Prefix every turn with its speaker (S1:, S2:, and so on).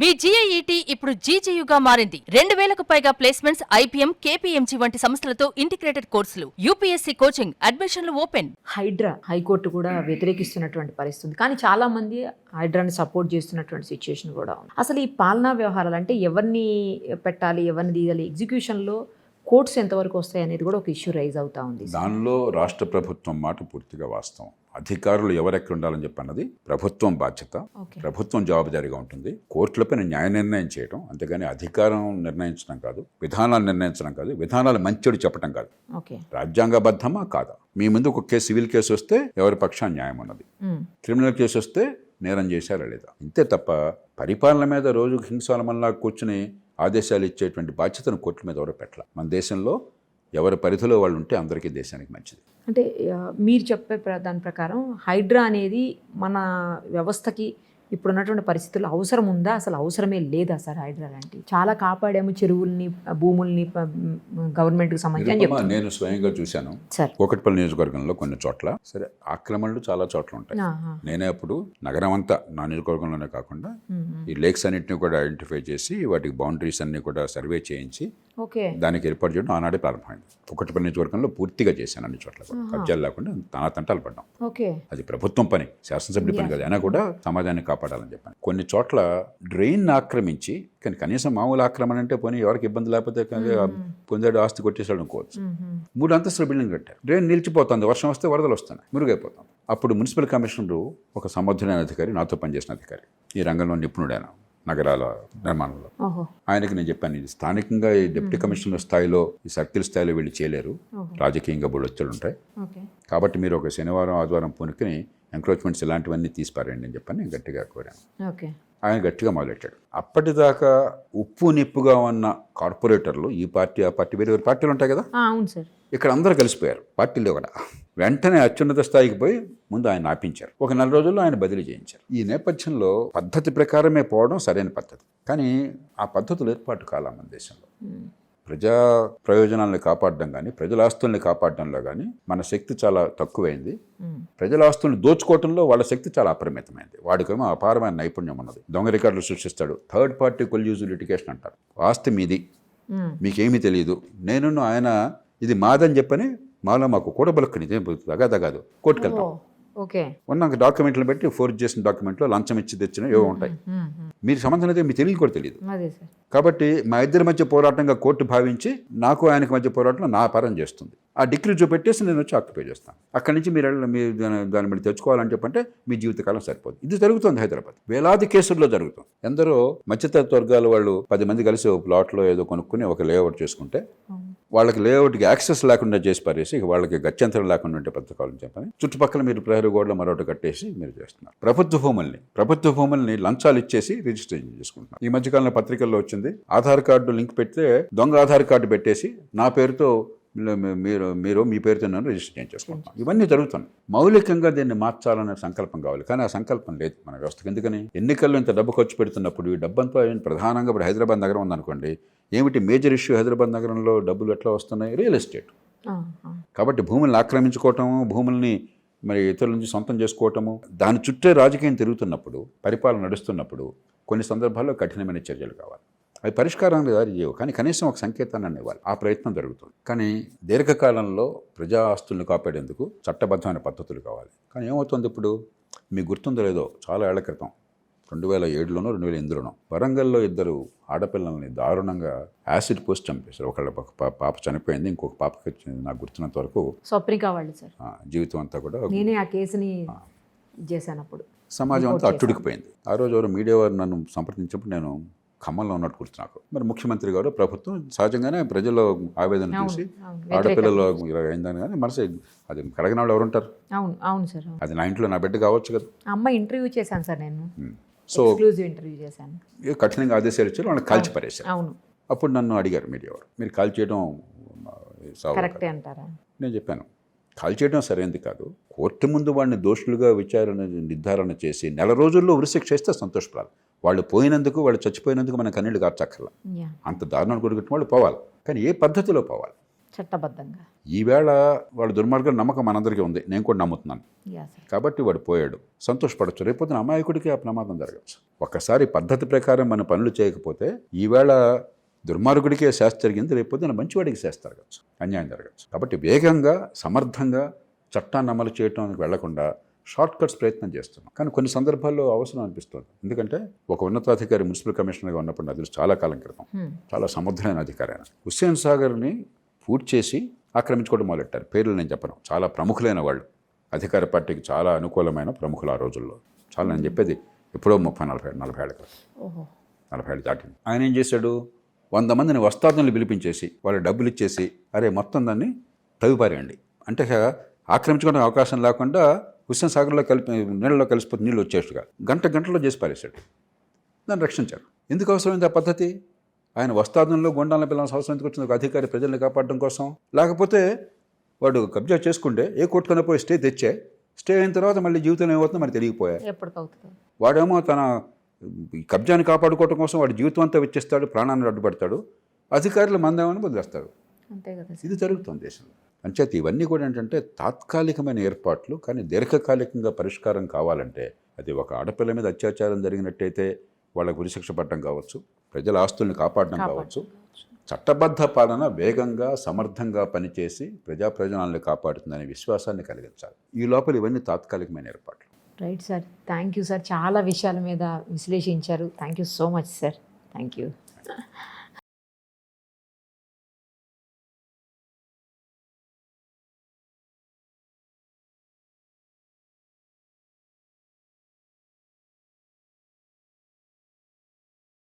S1: మీ GIET ఇప్పుడు GGUగా మారింది. 2000కు పైగా ప్లేస్మెంట్స్, IPM, KPMG వంటి సంస్థలతో ఇంటిగ్రేటెడ్ కోర్సులు. UPSC కోచింగ్, అడ్మిషన్లు ఓపెన్.
S2: హైడ్రా హైకోర్టు కూడా వ్యతిరేకిస్తున్నటువంటి పరిస్థితి, కానీ చాలా మంది హైడ్రాని సపోర్ట్ చేస్తున్నటువంటి సిచ్యుయేషన్ కూడా ఉంది. అసలు ఈ పాలనా వ్యవహారాలు అంటే ఎవరిని పెట్టాలి, ఎవరిని తీయాలి, ఎగ్జిక్యూషన్లో కోర్ట్స్ ఎంతవరకు వస్తాయి అనేది కూడా ఒక ఇష్యూ రైజ్ అవుతా ఉంది.
S3: దానిలో రాష్ట్ర ప్రభుత్వం మాట పూర్తిగా వాస్తవం. అధికారులు ఎవరెక్కడ ఉండాలని చెప్పన్నది ప్రభుత్వం బాధ్యత, ప్రభుత్వం జవాబుదారీగా ఉంటుంది. కోర్టులపైన న్యాయ నిర్ణయం చేయడం, అంతేగాని అధికారం నిర్ణయించడం కాదు, విధానాలు నిర్ణయించడం కాదు, విధానాలు మంచిడు చెప్పడం కాదు. రాజ్యాంగబద్ధమా కాదా? మీ ముందు ఒక సివిల్ కేసు వస్తే ఎవరి పక్షాన న్యాయం ఉన్నది, క్రిమినల్ కేసు వస్తే నేరం చేశారా లేదా, ఇంతే తప్ప పరిపాలన మీద రోజు హింసాలమల్లా కూర్చుని ఆదేశాలు ఇచ్చేటువంటి బాధ్యతను కోర్టుల మీద ఎవరో పెట్టాల. మన దేశంలో ఎవరి పరిధిలో వాళ్ళు ఉంటే అందరికీ దేశానికి మంచిది.
S2: అంటే మీరు చెప్పే దాని ప్రకారం హైడ్రా అనేది మన వ్యవస్థకి ఇప్పుడున్నటువంటి పరిస్థితుల్లో అవసరం ఉందా, అసలు అవసరమే లేదా సార్? హైడ్రా లాంటి చాలా కాపాడాము, చెరువుల్ని, భూముల్ని గవర్నమెంట్కి సంబంధించి
S3: నేను స్వయంగా చూశాను. కూకట్పల్లి నియోజకవర్గంలో కొన్ని చోట్ల సరే ఆక్రమణలు చాలా చోట్ల ఉంటాయి. నేనే అప్పుడు నగరం అంతా నా నియోజకవర్గంలోనే కాకుండా ఈ లేక్స్ అన్నింటినీ కూడా ఐడెంటిఫై చేసి వాటికి బౌండరీస్ అన్ని కూడా సర్వే చేయించి దానికి ఏర్పాటు చేయడం ఆనాడే ప్రారంభమైంది. కూకట్పల్లి నియోజకవర్గంలో పూర్తిగా చేశాను. అన్ని చోట్ల కబ్జాలు లేకుండా తంటాలు పడ్డాం. అది ప్రభుత్వం పని, శాసనసభ్యుడి పని కాదు. అయినా కూడా సమాజాన్ని కాపాడాలని చెప్పాను. కొన్ని చోట్ల డ్రైన్ ఆక్రమించి, కానీ కనీసం మామూలు ఆక్రమణ అంటే పోనీ ఎవరికి ఇబ్బంది లేకపోతే పొందాడు ఆస్తి కొట్టేసాడు అనుకోవచ్చు. 3 అంతస్తుల బిల్డింగ్ కట్టారు. డ్రైన్ నిలిచిపోతుంది, వర్షం వస్తే వరదలు వస్తున్నాయి, మురుగైపోతాం. అప్పుడు మున్సిపల్ కమిషనరు ఒక సమర్థుడైన అధికారి, నాతో పనిచేసిన అధికారి, ఈ రంగంలో నిపుణుడైన నగరాల నిర్మాణంలో, ఆయనకి నేను చెప్పాను, ఇది స్థానికంగా ఈ డిప్యూటీ కమిషనర్ స్థాయిలో, ఈ సర్కిల్ స్థాయిలో వీళ్ళు చేయలేరు, రాజకీయంగా బుడొచ్చులు ఉంటాయి, కాబట్టి మీరు ఒక శనివారం ఆదివారం పూనుకుని ఎంక్రోచ్మెంట్స్ ఇలాంటివన్నీ తీసిపారండి అని చెప్పని నేను గట్టిగా కోరాను. ఆయన గట్టిగా మొదలెట్టాడు. అప్పటిదాకా ఉప్పు నిప్పుగా ఉన్న కార్పొరేటర్లు, ఈ పార్టీ ఆ పార్టీ, వేరే వేరే పార్టీలు ఉంటాయి కదా, ఇక్కడ అందరూ కలిసిపోయారు పార్టీలో కూడా. వెంటనే అత్యున్నత స్థాయికి పోయి ముందు ఆయన ఆపించారు. ఒక 4 రోజుల్లో ఆయన బదిలీ చేయించారు. ఈ నేపథ్యంలో పద్ధతి ప్రకారమే పోవడం సరైన పద్ధతి, కానీ ఆ పద్ధతులు ఏర్పాటు కాలా మన దేశంలో. ప్రజా ప్రయోజనాలను కాపాడడం కానీ, ప్రజల ఆస్తుల్ని కాపాడడంలో కానీ మన శక్తి చాలా తక్కువైంది. ప్రజల ఆస్తుల్ని దోచుకోవడంలో వాళ్ళ శక్తి చాలా అపరిమితమైంది. వాడికేమో అపారమైన నైపుణ్యం ఉన్నది. దొంగ రికార్డులు సృష్టిస్తాడు. థర్డ్ పార్టీ కొల్యూజివ్ లిటిగేషన్ అంటారు. ఆస్తి మీది, మీకేమీ తెలియదు, నేను ఆయన ఇది మాదని చెప్పని మాకు కూడా బలుక్కుని తగదు కోర్టుకెళ్తాం. ఉన్నాక డాక్యుమెంట్లు పెట్టి ఫోర్జ్ చేసిన డాక్యుమెంట్లో లంచం ఇచ్చి తెచ్చిన ఏవో ఉంటాయి. మీరు సంబంధం అయితే మీకు తెలియదు కూడా తెలియదు. కాబట్టి మా ఇద్దరి మధ్య పోరాటంగా కోర్టు భావించి నాకు ఆయనకి మధ్య పోరాటంలో నా పరం చేస్తుంది. ఆ డిగ్రీ చూపెట్టేసి నేను వచ్చి ఆక్యుపై చేస్తాను. అక్కడి నుంచి మీరు దాన్ని మీరు తెచ్చుకోవాలని చెప్పంటే మీ జీవితకాలం సరిపోదు. ఇది జరుగుతుంది హైదరాబాద్, వేలాది కేసుల్లో జరుగుతుంది. ఎందరో మధ్యతరగతి వర్గాల వాళ్ళు 10 మంది కలిసి ఒక ప్లాట్లో ఏదో కొనుక్కుని ఒక లేఅవుట్ చేసుకుంటే వాళ్ళకి లేఅవుట్కి యాక్సెస్ లేకుండా చేసి పారేసి వాళ్ళకి గత్యంతరం లేకుండా ఉంటే పథకాలని చెప్పని చుట్టుపక్కల మీరు ప్రహరీ గోడలో మరొకటి కట్టేసి మీరు చేస్తున్నారు. ప్రభుత్వ భూముల్ని లంచాలు ఇచ్చేసి రిజిస్ట్రేషన్ చేసుకుంటున్నారు. ఈ మధ్యకాలంలో పత్రికల్లో వచ్చింది, ఆధార్ కార్డు లింక్ పెడితే దొంగ ఆధార్ కార్డు పెట్టేసి నా పేరుతో మీరు మీ పేరుతో నన్ను రిజిస్టర్ చేసుకుంటున్నాం. ఇవన్నీ జరుగుతున్నాయి. మౌలికంగా దీన్ని మార్చాలనే సంకల్పం కావాలి, కానీ ఆ సంకల్పం లేదు మన వ్యవస్థకు. ఎందుకని? ఎన్నికల్లో ఇంత డబ్బు ఖర్చు పెడుతున్నప్పుడు ఈ డబ్బంతా ప్రధానంగా ఇప్పుడు హైదరాబాద్ నగరం ఉందనుకోండి, ఏమిటి మేజర్ ఇష్యూ హైదరాబాద్ నగరంలో డబ్బులు ఎట్లా వస్తున్నాయి? Real estate. కాబట్టి భూములను ఆక్రమించుకోవటము, భూముల్ని మరి ఇతరుల నుంచి సొంతం చేసుకోవటము, దాని చుట్టే రాజకీయం తిరుగుతున్నప్పుడు, పరిపాలన నడుస్తున్నప్పుడు కొన్ని సందర్భాల్లో కఠినమైన చర్యలు కావాలి. అవి పరిష్కారాన్ని దారి చేయవు, కానీ కనీసం ఒక సంకేతాన్ని ఇవ్వాలి. ఆ ప్రయత్నం జరుగుతుంది. కానీ దీర్ఘకాలంలో ప్రజా ఆస్తుల్ని కాపాడేందుకు చట్టబద్ధమైన పద్ధతులు కావాలి. కానీ ఏమవుతుంది ఇప్పుడు, మీకు గుర్తుందో లేదో, చాలా ఏళ్ల క్రితం 2007లోనో 2008లోనో వరంగల్లో 2 ఆడపిల్లల్ని దారుణంగా యాసిడ్ పోసి చంపేశారు. ఒకళ్ళ పాప చనిపోయింది, ఇంకొక పాపకి నాకు గుర్తున్నంత వరకు జీవితం అంతా కూడా
S2: నేనే ఆ కేసుని చేశానప్పుడు
S3: సమాజం అంతా అట్టుడికిపోయింది. ఆ రోజు ఎవరు మీడియా వారు నన్ను సంప్రదించినప్పుడు నేను ఖమ్మంలో ఉన్నట్టు గుర్తు నాకు. మరి ముఖ్యమంత్రి గారు, ప్రభుత్వం సహజంగానే ప్రజల్లో ఆవేదన చూసి ఆడపిల్లలు అయిందని, కానీ మనసు అది కడగిన వాళ్ళు ఎవరుంటారు? అది నా ఇంట్లో నా బిడ్డ కావచ్చు కదా.
S2: అమ్మ ఇంటర్వ్యూ చేశాను సార్ నేను.
S3: సో
S2: ఇంటర్వ్యూ చేశాను.
S3: కఠినంగా ఆదేశాలు ఇచ్చారు, వాళ్ళని కాల్చి పారేశారు. అప్పుడు నన్ను అడిగారు మీడియా వారు, మీరు కాల్ చేయడం
S2: కరెక్టే అంటారా?
S3: నేను చెప్పాను, కాల్ చేయడం సరైనది కాదు. కోర్టు ముందు వాడిని దోషులుగా నిర్ధారణ చేసి 4 రోజుల్లో ఉరిశిక్ష చేస్తే సంతోషపడాలి. వాళ్ళు పోయినందుకు, వాళ్ళు చచ్చిపోయినందుకు మనం కన్నీళ్ళు కార్చక్కర్లా. అంత దారుణాలు కొడుకున్న వాళ్ళు పోవాలి, కానీ ఏ పద్ధతిలో పోవాలి?
S2: చట్టబద్ధంగా.
S3: ఈవేళ వాళ్ళ దుర్మార్గం నమ్మకం మనందరికీ ఉంది, నేను కూడా నమ్ముతున్నాను.
S2: Yeah sir.
S3: కాబట్టి వాడు పోయాడు, సంతోషపడచ్చు. రేపొద్దున అమాయకుడికి ఆ ప్రమాదం జరగచ్చు. ఒక్కసారి పద్ధతి ప్రకారం మన పనులు చేయకపోతే ఈవేళ దుర్మార్గుడికే శాస్తి జరిగింది, రేపొద్దున మంచివాడికి శాస్తి జరగచ్చు, అన్యాయం జరగచ్చు. కాబట్టి వేగంగా సమర్థంగా చట్టాన్ని అమలు చేయడానికి వెళ్లకుండా షార్ట్ కట్స్ ప్రయత్నం చేస్తున్నాం. కానీ కొన్ని సందర్భాల్లో అవసరం అనిపిస్తుంది. ఎందుకంటే ఒక ఉన్నతాధికారి మున్సిపల్ కమిషనర్గా ఉన్నప్పుడు నాకు చాలా కాలం క్రితం, చాలా సముద్రమైన అధికారి ఆయన, హుస్సేన్ సాగర్ని పూర్తి చేసి ఆక్రమించుకోవడం మొదలెట్టారు. పేర్లు నేను చెప్పను, చాలా ప్రముఖులైన వాళ్ళు, అధికార పార్టీకి చాలా అనుకూలమైన ప్రముఖులు ఆ రోజుల్లో. చాలా నేను చెప్పేది ఎప్పుడో 30-40 ఏళ్ళ క్రితం, 40 ఏళ్ళు దాటింది. ఆయన ఏం చేశాడు, 100 మందిని వస్తాదులను పిలిపించేసి వాళ్ళు డబ్బులు ఇచ్చేసి, అరే మొత్తం దాన్ని తవ్విపారేయండి అంటే, ఆక్రమించుకోవడానికి అవకాశం లేకుండా హుస్సేన్ సాగర్లో నీళ్ళలో కలిసిపోతే నీళ్ళు వచ్చేట్టుగా గంటలో చేసి పారేశాడు. దాన్ని రక్షించారు. ఎందుకు అవసరమైంది ఆ పద్ధతి? ఆయన వస్తాదంలో గుండాలను పిల్లల అవసరం ఎందుకు వచ్చింది? ఒక అధికారి ప్రజల్ని కాపాడడం కోసం. లేకపోతే వాడు కబ్జా చేసుకుంటే ఏ కోర్టుకైనా పోయి స్టే తెచ్చే, స్టే అయిన తర్వాత మళ్ళీ జీవితం ఏమవుతుందో మరి తెలియకపోయారు. వాడేమో తన కబ్జాని కాపాడుకోవడం కోసం వాడి జీవితం అంతా వెచ్చిస్తాడు, ప్రాణాన్ని అడ్డుపడతాడు, అధికారులు మందేమని వదిలేస్తాడు. ఇది జరుగుతుంది దేశంలో. అంచేత ఇవన్నీ కూడా ఏంటంటే తాత్కాలికమైన ఏర్పాట్లు, కానీ దీర్ఘకాలికంగా పరిష్కారం కావాలంటే అది ఒక ఆడపిల్ల మీద అత్యాచారం జరిగినట్టయితే వాళ్ళకు ఉరిశిక్ష పడడం కావచ్చు, ప్రజల ఆస్తుల్ని కాపాడడం కావచ్చు, చట్టబద్ధ పాలన వేగంగా సమర్థంగా పనిచేసి ప్రజాప్రయోజనాలను కాపాడుతుందనే విశ్వాసాన్ని కలిగించాలి. ఈ లోపల ఇవన్నీ తాత్కాలికమైన ఏర్పాట్లు.
S2: Right sir, thank you sir. చాలా విషయాల మీద విశ్లేషించారు. Thank you so much sir. Thank you.